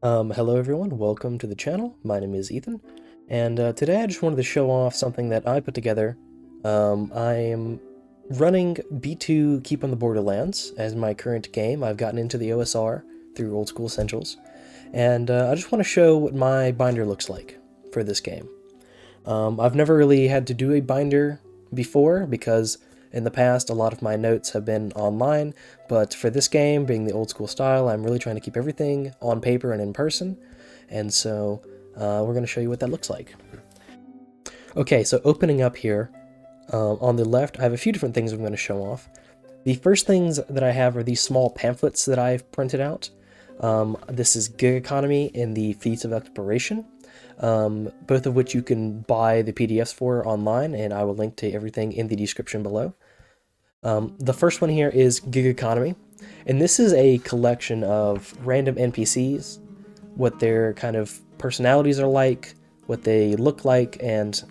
Hello everyone, welcome to the channel. My name is Ethan, and today I just wanted to show off something that I put together. I am running B2 Keep on the Borderlands as my current game. I've gotten into the OSR through Old School Essentials, and I just want to show what my binder looks like for this game. I've never really had to do a binder before because in the past a lot of my notes have been online, but for this game, being the old school style, I'm really trying to keep everything on paper and in person, and so we're going to show you what that looks like. Okay, so opening up here, on the left, I have a few different things I'm going to show off. The first things that I have are these small pamphlets that I've printed out. This is Gig Economy and the Feats of Exploration, both of which you can buy the PDFs for online, and I will link to everything in the description below. The first one here is Gig Economy, and this is a collection of random NPCs, what their kind of personalities are like, what they look like, and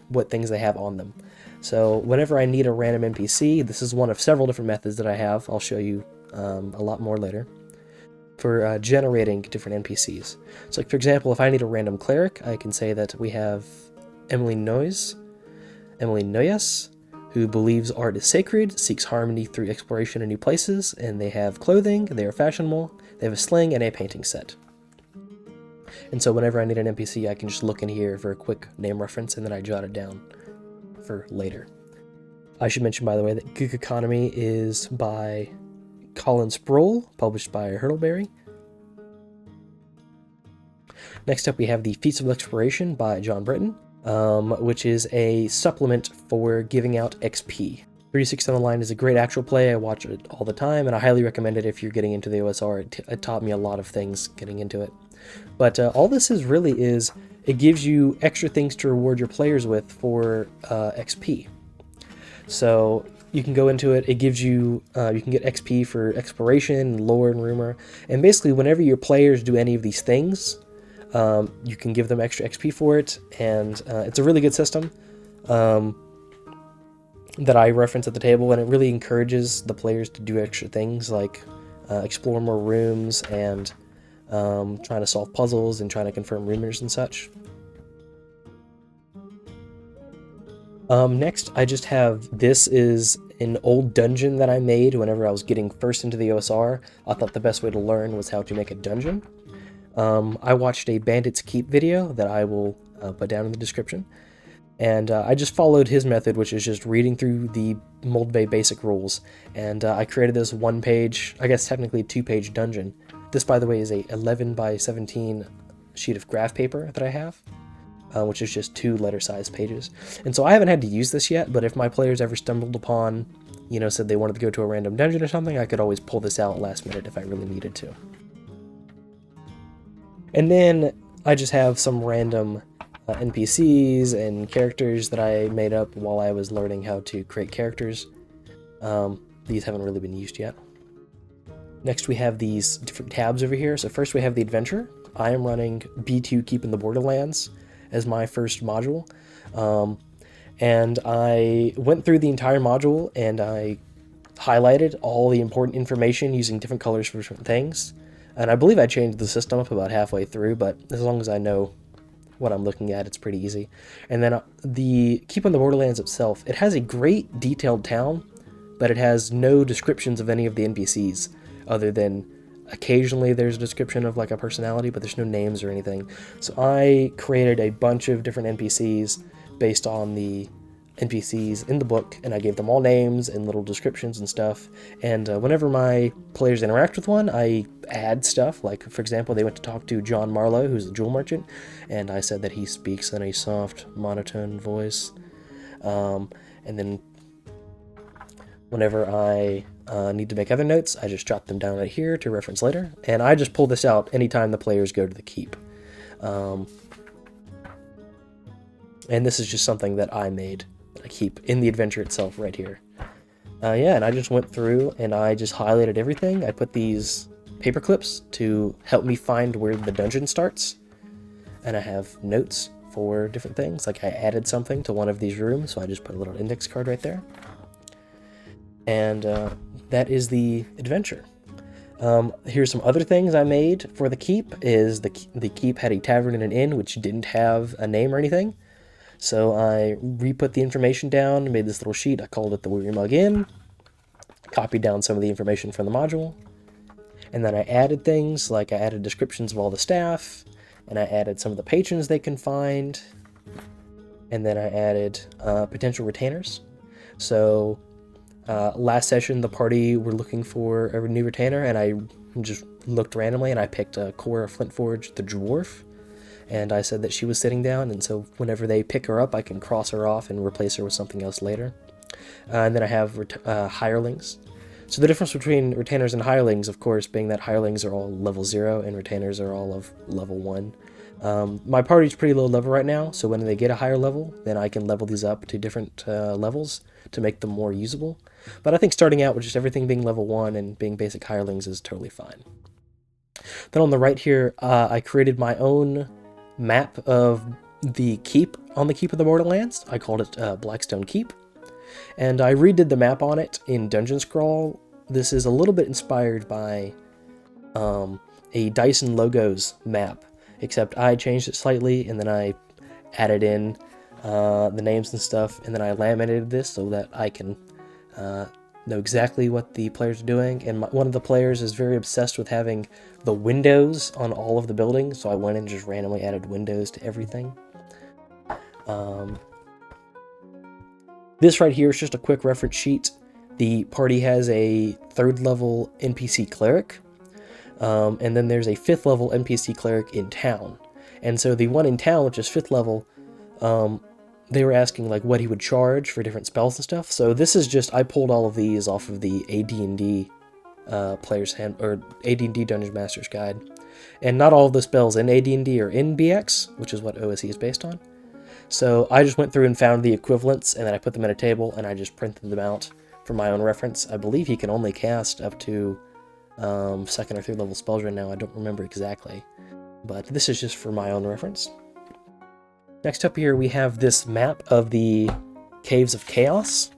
what things they have on them. So whenever I need a random NPC, this is one of several different methods that I have. I'll show you a lot more later for generating different NPCs. So like, for example, if I need a random cleric, I can say that we have Emily Noyes, who believes art is sacred, seeks harmony through exploration in new places, and they have clothing, they are fashionable, they have a sling, and a painting set. And so whenever I need an NPC, I can just look in here for a quick name reference, and then I jot it down for later. I should mention, by the way, that Gig Economy is by Colin Sproul, published by Hurtleberry. Next up, we have the Feats of Exploration by John Britton, which is a supplement for giving out XP. 36 on the Line is a great actual play. I watch it all the time, and I highly recommend it if you're getting into the OSR. It taught me a lot of things getting into it. But all this is really is, it gives you extra things to reward your players with for XP. So you can go into it, it gives you, you can get XP for exploration, lore, and rumor, and basically whenever your players do any of these things, you can give them extra XP for it, and it's a really good system that I reference at the table, and it really encourages the players to do extra things like explore more rooms and trying to solve puzzles and trying to confirm rumors and such. Next, I just have, this is an old dungeon that I made whenever I was getting first into the OSR. I thought the best way to learn was how to make a dungeon. I watched a Bandit's Keep video that I will put down in the description, and I just followed his method, which is just reading through the Moldvay basic rules, and I created this one-page, I guess technically two-page dungeon. This, by the way, is a 11 by 17 sheet of graph paper that I have, which is just 2 letter-sized pages. And so I haven't had to use this yet, but if my players ever stumbled upon, said they wanted to go to a random dungeon or something, I could always pull this out last minute if I really needed to. And then I just have some random NPCs and characters that I made up while I was learning how to create characters. These haven't really been used yet. Next, we have these different tabs over here. So first we have the adventure. I am running B2 Keep in the Borderlands as my first module. And I went through the entire module and I highlighted all the important information using different colors for different things. And I believe I changed the system up about halfway through, but as long as I know what I'm looking at, it's pretty easy. And then the Keep on the Borderlands itself, it has a great detailed town, but it has no descriptions of any of the NPCs, other than occasionally there's a description of like a personality, but there's no names or anything. So I created a bunch of different NPCs based on the NPCs in the book, and I gave them all names and little descriptions and stuff. And whenever my players interact with one, I add stuff. Like, for example, they went to talk to John Marlowe, who's the jewel merchant, and I said that he speaks in a soft, monotone voice. And then whenever I need to make other notes, I just jot them down right here to reference later. And I just pull this out anytime the players go to the keep. And this is just something that I made. I keep in the adventure itself right here. Yeah, and I just went through and I just highlighted everything. I put these paper clips to help me find where the dungeon starts. And I have notes for different things. Like I added something to one of these rooms, so I just put a little index card right there. And that is the adventure. Here's some other things I made for the keep. Is the keep had a tavern and an inn, which didn't have a name or anything. So I re-put the information down, made this little sheet. I called it the Weary Mug Inn, copied down some of the information from the module, and then I added things, like I added descriptions of all the staff, and I added some of the patrons they can find, and then I added potential retainers. So last session, the party were looking for a new retainer, and I just looked randomly, and I picked Cora Flintforge, the dwarf, and I said that she was sitting down, and so whenever they pick her up, I can cross her off and replace her with something else later. And then I have hirelings. So the difference between retainers and hirelings, of course, being that hirelings are all level 0 and retainers are all of level 1. My party's pretty low level right now, so when they get a higher level, then I can level these up to different levels to make them more usable. But I think starting out with just everything being level 1 and being basic hirelings is totally fine. Then on the right here, I created my own map of the keep on the Keep of the Borderlands. I called it Blackstone Keep. And I redid the map on it in Dungeon Scrawl. This is a little bit inspired by a Dyson Logos map, except I changed it slightly, and then I added in the names and stuff, and then I laminated this so that I can know exactly what the players are doing. And one of the players is very obsessed with having the windows on all of the buildings, so I went and just randomly added windows to everything. This right here is just a quick reference sheet. The party has a 3rd level NPC cleric, and then there's a 5th level NPC cleric in town. And so the one in town, which is 5th level, they were asking like what he would charge for different spells and stuff. So this is just, I pulled all of these off of the AD&D player's hand, or AD&D Dungeon Master's Guide. And not all of the spells in AD&D are in BX, which is what OSE is based on. So I just went through and found the equivalents, and then I put them in a table, and I just printed them out for my own reference. I believe he can only cast up to 2nd or 3rd level spells right now. I don't remember exactly, but this is just for my own reference. Next up here, we have this map of the Caves of Chaos.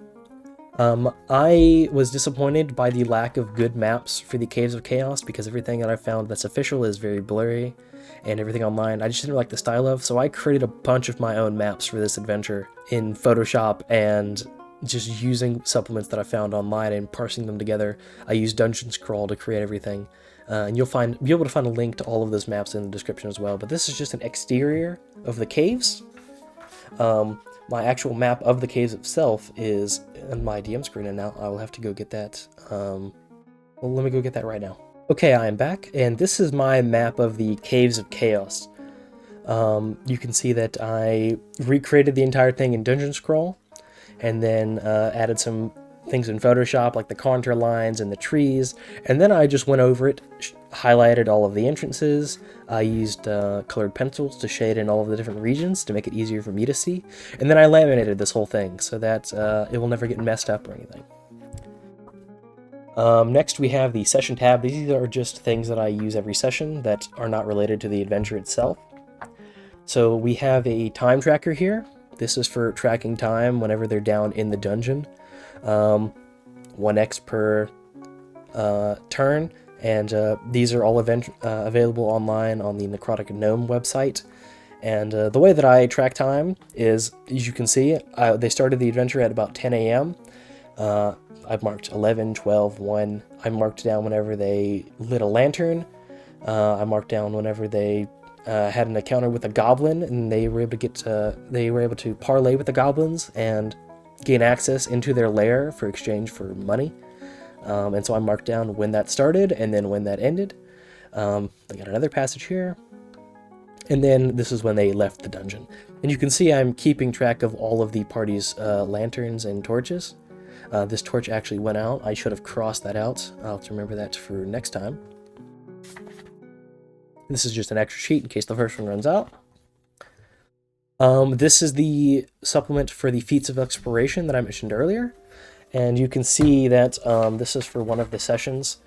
I was disappointed by the lack of good maps for the Caves of Chaos, because everything that I found that's official is very blurry, and everything online I just didn't like the style of, so I created a bunch of my own maps for this adventure in Photoshop, and just using supplements that I found online and parsing them together. I used Dungeon Scrawl to create everything, and you'll be able to find a link to all of those maps in the description as well. But this is just an exterior of the caves. My actual map of the caves itself is on my DM screen, and now I will have to go get that. Well, let me go get that right now. Okay, I am back, and this is my map of the Caves of Chaos. You can see that I recreated the entire thing in Dungeon Scrawl, and then added some things in Photoshop, like the contour lines and the trees, and then I just went over it, highlighted all of the entrances. I used colored pencils to shade in all of the different regions to make it easier for me to see, and then I laminated this whole thing so that it will never get messed up or anything. Next we have the session tab. These are just things that I use every session that are not related to the adventure itself. So we have a time tracker here. This is for tracking time whenever they're down in the dungeon. 1x per turn, and these are all available online on the Necrotic Gnome website. And the way that I track time is, as you can see, they started the adventure at about 10 a.m. I've marked 11, 12, 1. I marked down whenever they lit a lantern. I marked down whenever they had an encounter with a goblin, and they were able to parlay with the goblins and gain access into their lair for exchange for money. And so I marked down when that started and then when that ended. I got another passage here. And then this is when they left the dungeon. And you can see I'm keeping track of all of the party's lanterns and torches. This torch actually went out. I should have crossed that out. I'll have to remember that for next time. This is just an extra sheet in case the first one runs out. This is the supplement for the feats of exploration that I mentioned earlier. And you can see that this is for one of the sessions,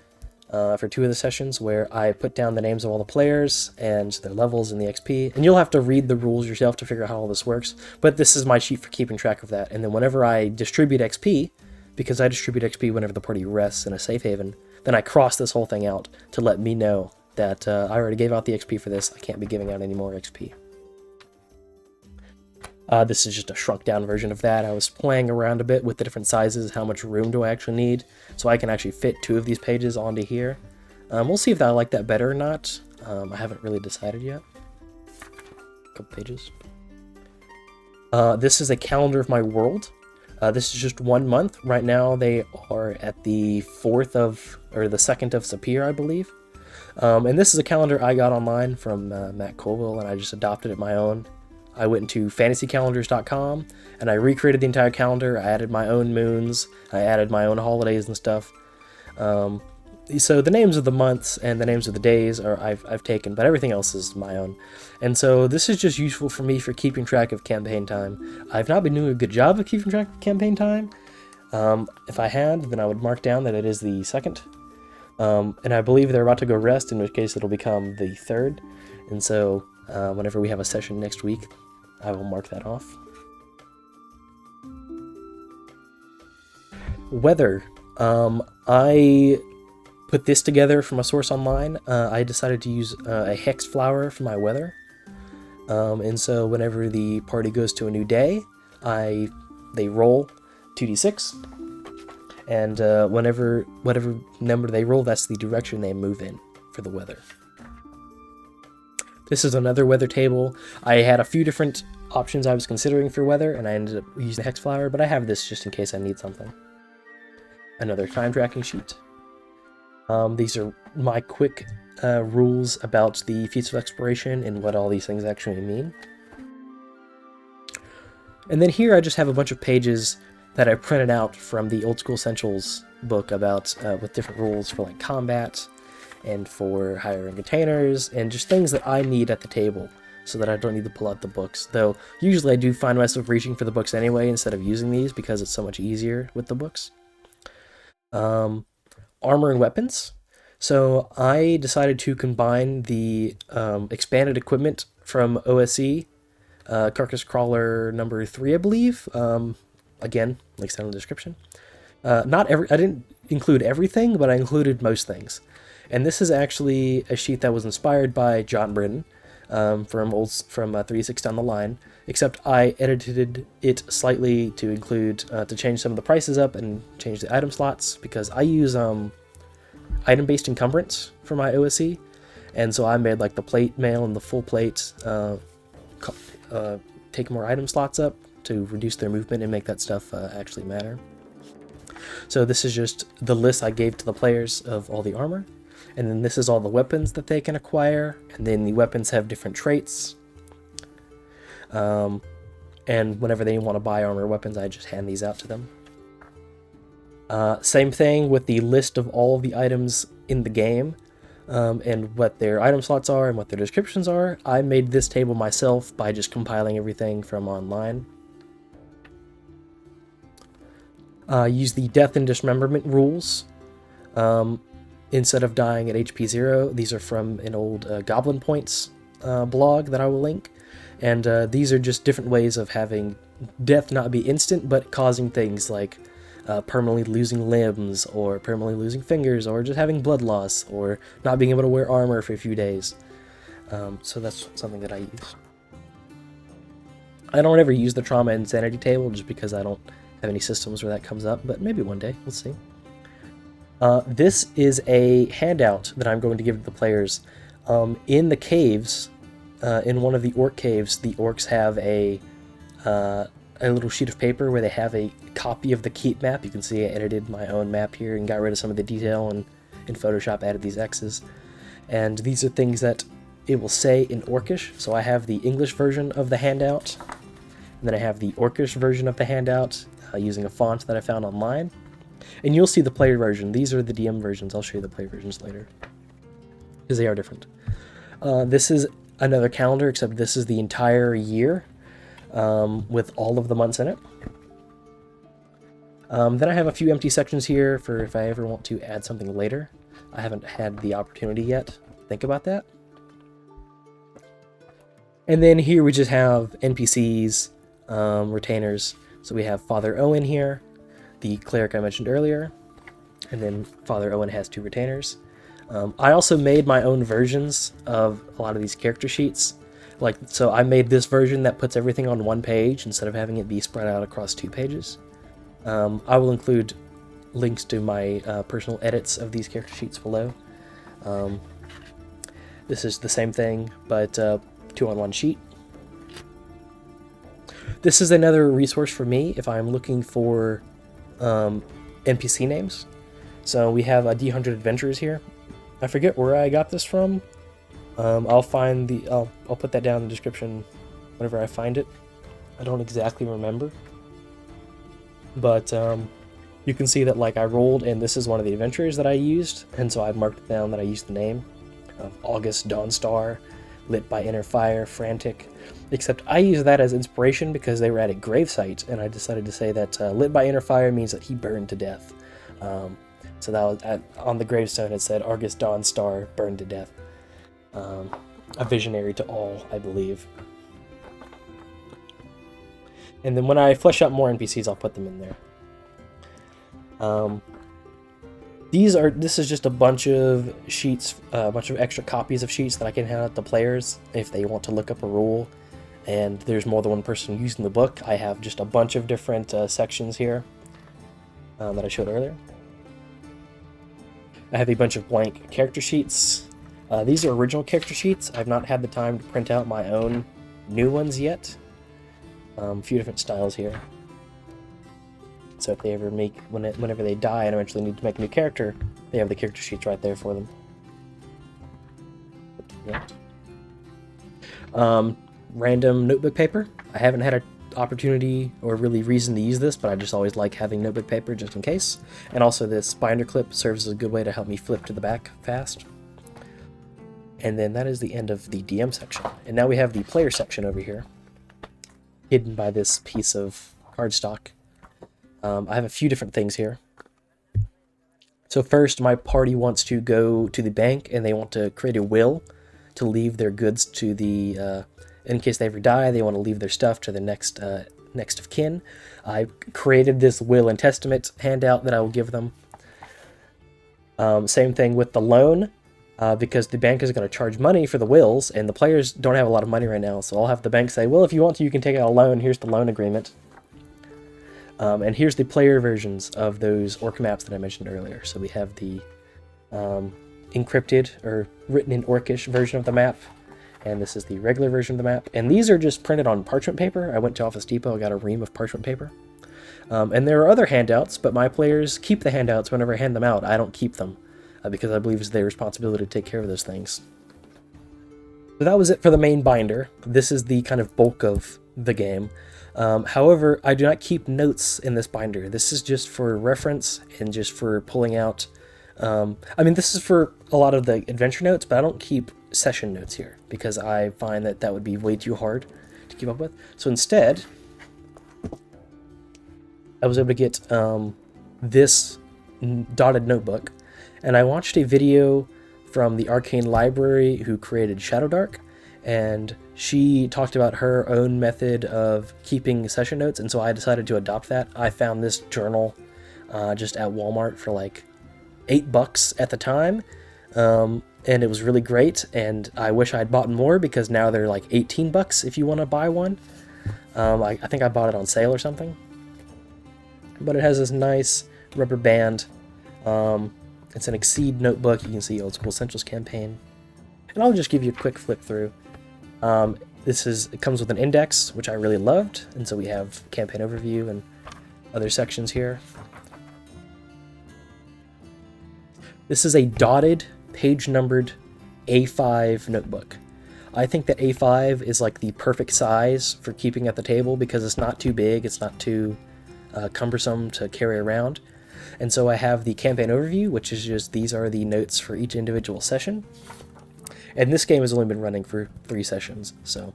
for 2 of the sessions, where I put down the names of all the players and their levels and the XP. And you'll have to read the rules yourself to figure out how all this works. But this is my sheet for keeping track of that. And then whenever I distribute XP, because I distribute XP whenever the party rests in a safe haven, then I cross this whole thing out to let me know that I already gave out the XP for this. I can't be giving out any more XP. This is just a shrunk down version of that. I was playing around a bit with the different sizes, how much room do I actually need, so I can actually fit 2 of these pages onto here. We'll see if I like that better or not. I haven't really decided yet. A couple pages. This is a calendar of my world. This is just 1 month. Right now they are at the 4th of, or the 2nd of Sapir, I believe. And this is a calendar I got online from Matt Colville, and I just adopted it my own. I went into fantasycalendars.com and I recreated the entire calendar. I added my own moons. I added my own holidays and stuff. So the names of the months and the names of the days are I've taken, but everything else is my own. And so this is just useful for me for keeping track of campaign time. I've not been doing a good job of keeping track of campaign time. If I had, then I would mark down that it is the 2nd. And I believe they're about to go rest, in which case it'll become the 3rd. And so whenever we have a session next week, I will mark that off. Weather. I put this together from a source online. I decided to use a hex flower for my weather. And so whenever the party goes to a new day, they roll 2d6. And whatever number they roll, that's the direction they move in for the weather. This is another weather table. I had a few different options I was considering for weather, and I ended up using the hex flower, but I have this just in case I need something. Another time tracking sheet. These are my quick rules about the feats of exploration and what all these things actually mean. And then here I just have a bunch of pages that I printed out from the Old School Essentials book about with different rules for like combat and for hiring containers and just things that I need at the table so that I don't need to pull out the books. Though usually I do find myself reaching for the books anyway instead of using these because it's so much easier with the books. Armor and weapons. So I decided to combine the expanded equipment from OSE, Carcass Crawler number 3, I believe. Again, links down in the description. I didn't include everything, but I included most things. And this is actually a sheet that was inspired by John Britton from 3.6 Down the Line, except I edited it slightly to include, to change some of the prices up and change the item slots, because I use item-based encumbrance for my OSE, and so I made like the plate mail and the full plate take more item slots up to reduce their movement and make that stuff actually matter. So this is just the list I gave to the players of all the armor. And then this is all the weapons that they can acquire. And then the weapons have different traits. And whenever they want to buy armor or weapons, I just hand these out to them. Same thing with the list of all of the items in the game. And what their item slots are and what their descriptions are. I made this table myself by just compiling everything from online. Use the death and dismemberment rules. Instead of dying at HP 0, these are from an old Goblin Points blog that I will link. And these are just different ways of having death not be instant, but causing things like permanently losing limbs, or permanently losing fingers, or just having blood loss, or not being able to wear armor for a few days. So that's something that I use. I don't ever use the trauma and sanity table just because I don't have any systems where that comes up, but maybe one day, we'll see. This is a handout that I'm going to give to the players. In the caves, in one of the orc caves, the orcs have a little sheet of paper where they have a copy of the keep map. You can see I edited my own map here and got rid of some of the detail, and in Photoshop added these X's. And these are things that it will say in Orcish. So I have the English version of the handout, and then I have the Orcish version of the handout using a font that I found online. And you'll see the player version. These are the DM versions. I'll show you the player versions later, because they are different. This is another calendar, except this is the entire year with all of the months in it. Then I have a few empty sections here for if I ever want to add something later. I haven't had the opportunity yet. Think about that. And then here we just have NPCs, retainers. So we have Father Owen here, the cleric I mentioned earlier. And then Father Owen has 2 retainers. I also made my own versions of a lot of these character sheets. So I made this version that puts everything on 1 page instead of having it be spread out across 2 pages. I will include links to my personal edits of these character sheets below. This is the same thing, but 2 on 1 sheet. This is another resource for me if I'm looking for NPC names. So we have a D100 Adventures here. I forget where I got this from. I'll put that down in the description whenever I find it. I don't exactly remember. But you can see that I rolled, and this is one of the adventures that I used, and so I marked down that I used the name of August Dawnstar, lit by inner fire, frantic. Except I used that as inspiration because they were at a gravesite, and I decided to say that lit by inner fire means that he burned to death. So that was on the gravestone. It said August Dawnstar burned to death. A visionary to all, I believe. And then when I flesh out more NPCs, I'll put them in there. This is just a bunch of sheets, a bunch of extra copies of sheets that I can hand out to players if they want to look up a rule, and there's more than one person using the book. I have just a bunch of different sections here that I showed earlier. I have a bunch of blank character sheets. These are original character sheets. I've not had the time to print out my own new ones yet. A few different styles here. So if they ever whenever they die and eventually need to make a new character, they have the character sheets right there for them. Random notebook paper. I haven't had an opportunity or really reason to use this, but I just always like having notebook paper just in case. And also this binder clip serves as a good way to help me flip to the back fast. And then that is the end of the DM section. And now we have the player section over here, hidden by this piece of cardstock. I have a few different things here. So first, my party wants to go to the bank, and they want to create a will to leave their goods to the, in case they ever die, they want to leave their stuff to the next of kin. I created this will and testament handout that I will give them. Same thing with the loan, because the bank is going to charge money for the wills, and the players don't have a lot of money right now, so I'll have the bank say, well, if you want to, you can take out a loan. Here's the loan agreement. And here's the player versions of those orc maps that I mentioned earlier. So we have the encrypted or written in orcish version of the map, and this is the regular version of the map. And these are just printed on parchment paper. I went to Office Depot, I got a ream of parchment paper. And there are other handouts, but my players keep the handouts whenever I hand them out. I don't keep them, because I believe it's their responsibility to take care of those things. So that was it for the main binder. This is the kind of bulk of the game. However, I do not keep notes in this binder. This is just for reference and just for pulling out. This is for a lot of the adventure notes, but I don't keep session notes here because I find that that would be way too hard to keep up with. So instead, I was able to get this dotted notebook, and I watched a video from the Arcane Library who created Shadowdark, and she talked about her own method of keeping session notes, and so I decided to adopt that. I found this journal just at Walmart for like $8 at the time, and it was really great, and I wish I'd bought more because now they're like $18 if you want to buy one. I think I bought it on sale or something. But it has this nice rubber band. It's an Exceed notebook. You can see Old School Essentials campaign. And I'll just give you a quick flip through. It comes with an index, which I really loved, and so we have campaign overview and other sections here. This is a dotted, page-numbered A5 notebook. I think that A5 is like the perfect size for keeping at the table because it's not too big, it's not too cumbersome to carry around. And so I have the campaign overview, which is just these are the notes for each individual session. And this game has only been running for 3 sessions, so.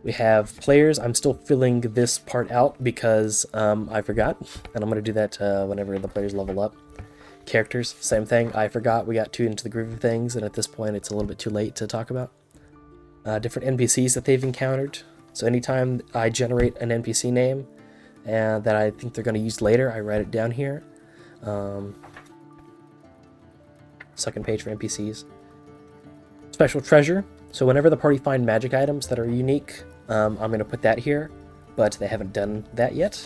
We have players. I'm still filling this part out because I forgot, and I'm going to do that whenever the players level up. Characters, same thing. I forgot. We got too into the groove of things, and at this point it's a little bit too late to talk about. Different NPCs that they've encountered. So anytime I generate an NPC name that I think they're going to use later. I write it down here. Second page for NPCs. Special treasure. So whenever the party find magic items that are unique, I'm going to put that here, but they haven't done that yet.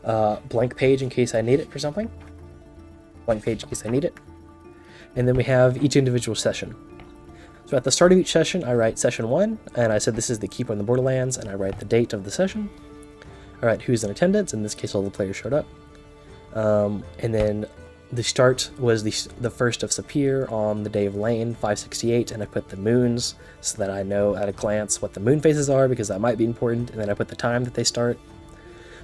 Blank page in case I need it for something. Blank page in case I need it. And then we have each individual session. So at the start of each session, I write session 1, and I said this is the Keep on the Borderlands, and I write the date of the session. I write who's in attendance, in this case all the players showed up. And then the start was the first of Sapir on the day of Lane, 568, and I put the moons so that I know at a glance what the moon phases are, because that might be important, and then I put the time that they start,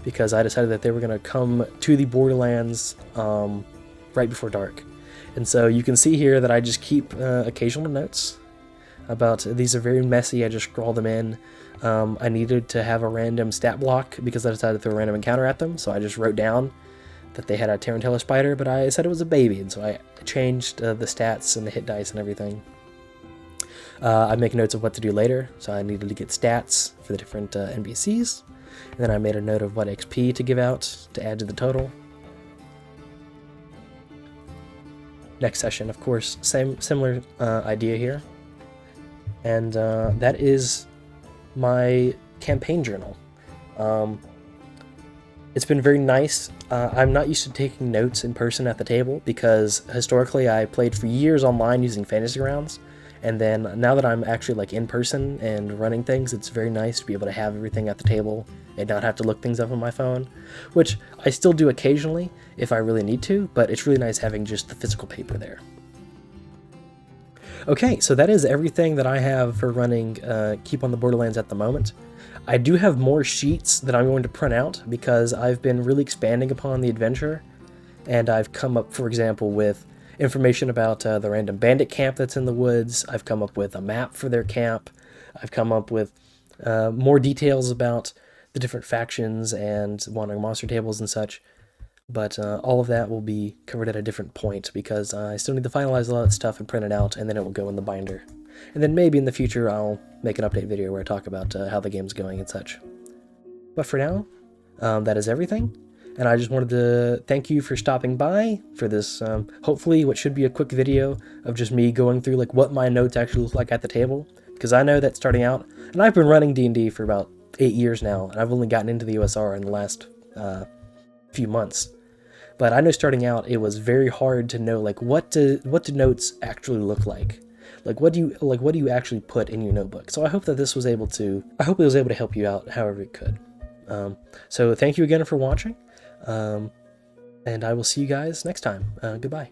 because I decided that they were going to come to the Borderlands right before dark. And so you can see here that I just keep occasional notes about, these are very messy, I just scroll them in. I needed to have a random stat block because I decided to throw a random encounter at them, so I just wrote down that they had a Tarantella spider, but I said it was a baby, and so I changed the stats and the hit dice and everything. I make notes of what to do later, so I needed to get stats for the different NPCs, and then I made a note of what XP to give out to add to the total. Next session, of course, similar idea here, and that is my campaign journal. It's been very nice. I'm not used to taking notes in person at the table because historically I played for years online using fantasy rounds, and then now that I'm actually like in person and running things, it's very nice to be able to have everything at the table and not have to look things up on my phone, which I still do occasionally if I really need to, but it's really nice having just the physical paper there. Okay, so that is everything that I have for running Keep on the Borderlands at the moment. I do have more sheets that I'm going to print out because I've been really expanding upon the adventure, and I've come up, for example, with information about the random bandit camp that's in the woods. I've come up with a map for their camp. I've come up with more details about the different factions and wandering monster tables and such. But all of that will be covered at a different point because I still need to finalize a lot of that stuff and print it out, and then it will go in the binder. And then maybe in the future I'll make an update video where I talk about how the game's going and such. But for now, that is everything. And I just wanted to thank you for stopping by for this, hopefully what should be a quick video of just me going through like what my notes actually look like at the table. Because I know that starting out, and I've been running D&D for about 8 years now, and I've only gotten into the OSR in the last few months. But I know starting out it was very hard to know like what do notes actually look like. Like what do you actually put in your notebook? So I hope that this was able to help you out however it could. So thank you again for watching, and I will see you guys next time. Goodbye.